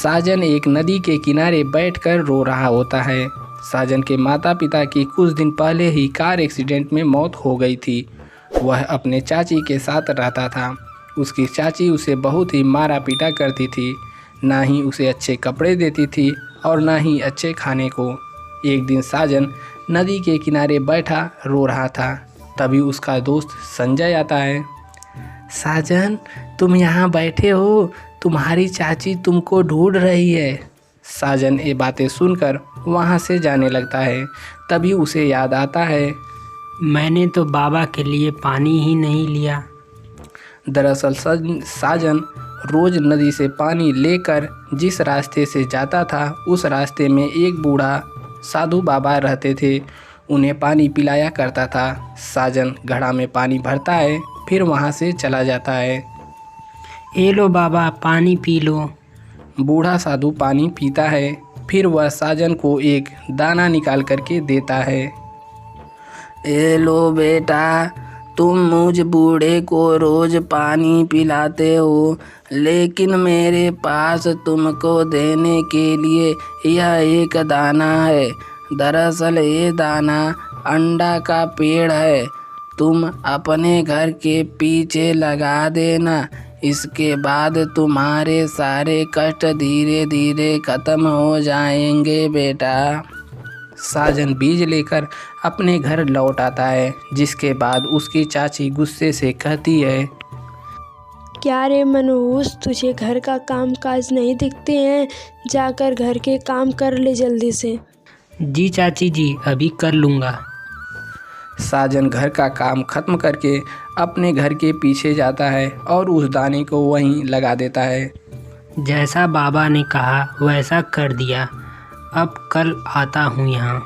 साजन एक नदी के किनारे बैठकर रो रहा होता है। साजन के माता पिता की कुछ दिन पहले ही कार एक्सीडेंट में मौत हो गई थी। वह अपने चाची के साथ रहता था। उसकी चाची उसे बहुत ही मारा पीटा करती थी, ना ही उसे अच्छे कपड़े देती थी और ना ही अच्छे खाने को। एक दिन साजन नदी के किनारे बैठा रो रहा था। तभी उसका दोस्त संजय आता है। साजन, तुम यहाँ बैठे हो, तुम्हारी चाची तुमको ढूंढ रही है। साजन ये बातें सुनकर वहाँ से जाने लगता है। तभी उसे याद आता है, मैंने तो बाबा के लिए पानी ही नहीं लिया। दरअसल साजन रोज नदी से पानी लेकर जिस रास्ते से जाता था, उस रास्ते में एक बूढ़ा साधु बाबा रहते थे। उन्हें पानी पिलाया करता था। साजन घड़ा में पानी भरता है, फिर वहाँ से चला जाता है। ए लो बाबा, पानी पी लो। बूढ़ा साधु पानी पीता है, फिर वह साजन को एक दाना निकाल करके देता है। ए लो बेटा, तुम मुझ बूढ़े को रोज पानी पिलाते हो, लेकिन मेरे पास तुमको देने के लिए यह एक दाना है। दरअसल ये दाना अंडा का पेड़ है। तुम अपने घर के पीछे लगा देना। इसके बाद तुम्हारे सारे कष्ट धीरे धीरे खत्म हो जाएंगे बेटा। साजन बीज लेकर अपने घर लौट आता है, जिसके बाद उसकी चाची गुस्से से कहती है, क्या रे मनोज, तुझे घर का काम काज नहीं दिखते हैं? जाकर घर के काम कर ले जल्दी से। जी चाची जी, अभी कर लूँगा। साजन घर का काम खत्म करके अपने घर के पीछे जाता है और उस दाने को वहीं लगा देता है। जैसा बाबा ने कहा वैसा कर दिया। अब कल आता हूँ यहाँ।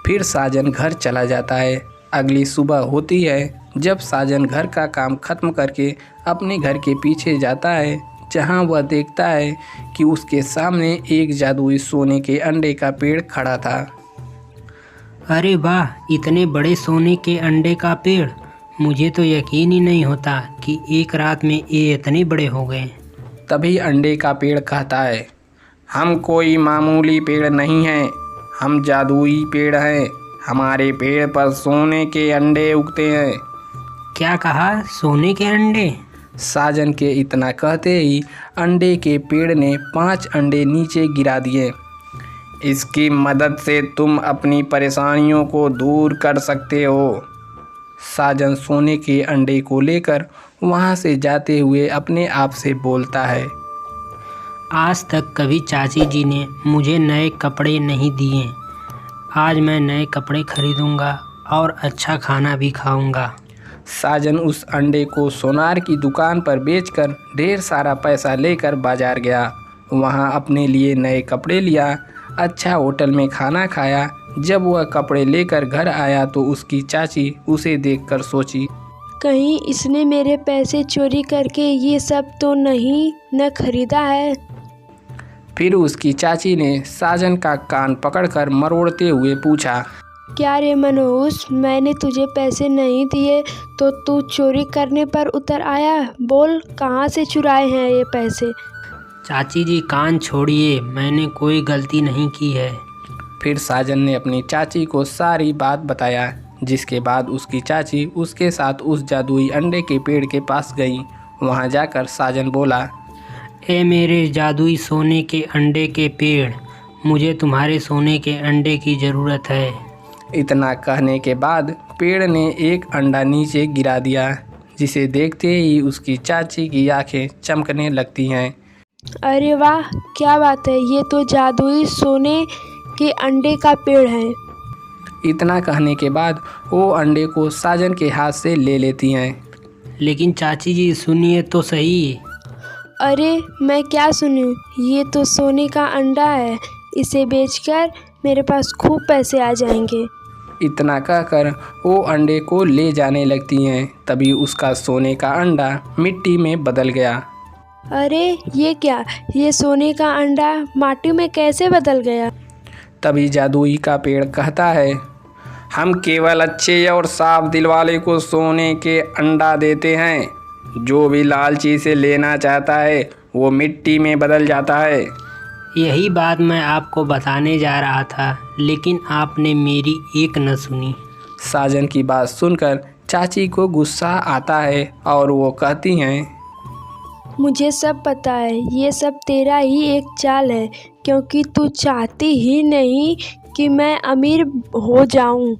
फिर साजन घर चला जाता है। अगली सुबह होती है जब साजन घर का काम खत्म करके अपने घर के पीछे जाता है, जहाँ वह देखता है कि उसके सामने एक जादुई सोने के अंडे का पेड़ खड़ा था। अरे वाह, इतने बड़े सोने के अंडे का पेड़! मुझे तो यकीन ही नहीं होता कि एक रात में ये इतने बड़े हो गए। तभी अंडे का पेड़ कहता है, हम कोई मामूली पेड़ नहीं हैं, हम जादुई पेड़ हैं। हमारे पेड़ पर सोने के अंडे उगते हैं। क्या कहा? सोने के अंडे? साजन के इतना कहते ही अंडे के पेड़ ने 5 अंडे नीचे गिरा दिए। इसकी मदद से तुम अपनी परेशानियों को दूर कर सकते हो। साजन सोने के अंडे को लेकर वहाँ से जाते हुए अपने आप से बोलता है, आज तक कभी चाची जी ने मुझे नए कपड़े नहीं दिए। आज मैं नए कपड़े खरीदूंगा और अच्छा खाना भी खाऊंगा। साजन उस अंडे को सोनार की दुकान पर बेचकर ढेर सारा पैसा लेकर बाजार गया। वहाँ अपने लिए नए कपड़े लिया, अच्छा होटल में खाना खाया। जब वह कपड़े लेकर घर आया तो उसकी चाची उसे देखकर सोची, कहीं इसने मेरे पैसे चोरी करके ये सब तो नहीं न खरीदा है। फिर उसकी चाची ने साजन का कान पकड़कर मरोड़ते हुए पूछा, क्या रे मनोज, मैंने तुझे पैसे नहीं दिए तो तू चोरी करने पर उतर आया? बोल, कहाँ से चुराए हैं ये पैसे? चाची जी कान छोड़िए, मैंने कोई गलती नहीं की है। फिर साजन ने अपनी चाची को सारी बात बताया, जिसके बाद उसकी चाची उसके साथ उस जादुई अंडे के पेड़ के पास गई। वहां जाकर साजन बोला, ए मेरे जादुई सोने के अंडे के पेड़, मुझे तुम्हारे सोने के अंडे की ज़रूरत है। इतना कहने के बाद पेड़ ने एक अंडा नीचे गिरा दिया, जिसे देखते ही उसकी चाची की आंखें चमकने लगती हैं। अरे वाह, क्या बात है, ये तो जादुई सोने के अंडे का पेड़ है। इतना कहने के बाद वो अंडे को साजन के हाथ से ले लेती हैं। लेकिन चाची जी सुनिए तो सही। अरे मैं क्या सुनूं, ये तो सोने का अंडा है। इसे बेचकर मेरे पास खूब पैसे आ जाएंगे। इतना कहकर वो अंडे को ले जाने लगती हैं। तभी उसका सोने का अंडा मिट्टी में बदल गया। अरे ये क्या, ये सोने का अंडा माटी में कैसे बदल गया? तभी जादुई का पेड़ कहता है, हम केवल अच्छे और साफ दिल वाले को सोने के अंडा देते हैं। जो भी लालची से लेना चाहता है वो मिट्टी में बदल जाता है। यही बात मैं आपको बताने जा रहा था, लेकिन आपने मेरी एक न सुनी। साजन की बात सुनकर चाची को गुस्सा आता है और वो कहती हैं, मुझे सब पता है, ये सब तेरा ही एक चाल है, क्योंकि तू चाहती ही नहीं कि मैं अमीर हो जाऊं।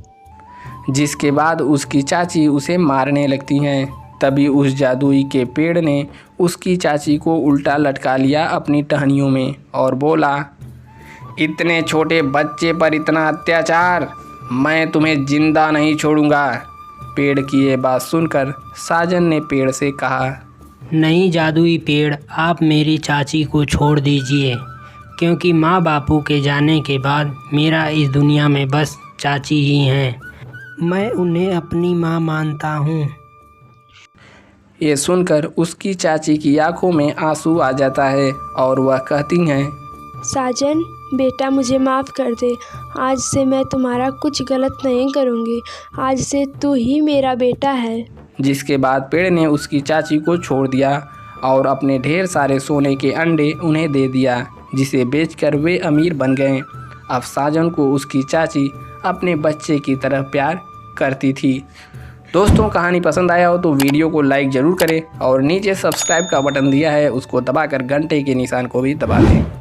जिसके बाद उसकी चाची उसे मारने लगती हैं। तभी उस जादुई के पेड़ ने उसकी चाची को उल्टा लटका लिया अपनी टहनियों में और बोला, इतने छोटे बच्चे पर इतना अत्याचार, मैं तुम्हें जिंदा नहीं छोड़ूंगा। पेड़ की ये बात सुनकर साजन ने पेड़ से कहा, नहीं जादुई पेड़, आप मेरी चाची को छोड़ दीजिए, क्योंकि माँ बापू के जाने के बाद मेरा इस दुनिया में बस चाची ही हैं। मैं उन्हें अपनी माँ मानता हूँ। ये सुनकर उसकी चाची की आंखों में आंसू आ जाता है और वह कहती हैं, साजन बेटा, मुझे माफ़ कर दे। आज से मैं तुम्हारा कुछ गलत नहीं करूँगी। आज से तू ही मेरा बेटा है। जिसके बाद पेड़ ने उसकी चाची को छोड़ दिया और अपने ढेर सारे सोने के अंडे उन्हें दे दिया, जिसे बेचकर वे अमीर बन गए। अब साजन को उसकी चाची अपने बच्चे की तरह प्यार करती थी। दोस्तों, कहानी पसंद आया हो तो वीडियो को लाइक ज़रूर करें और नीचे सब्सक्राइब का बटन दिया है उसको दबाकर घंटे के निशान को भी दबा दें।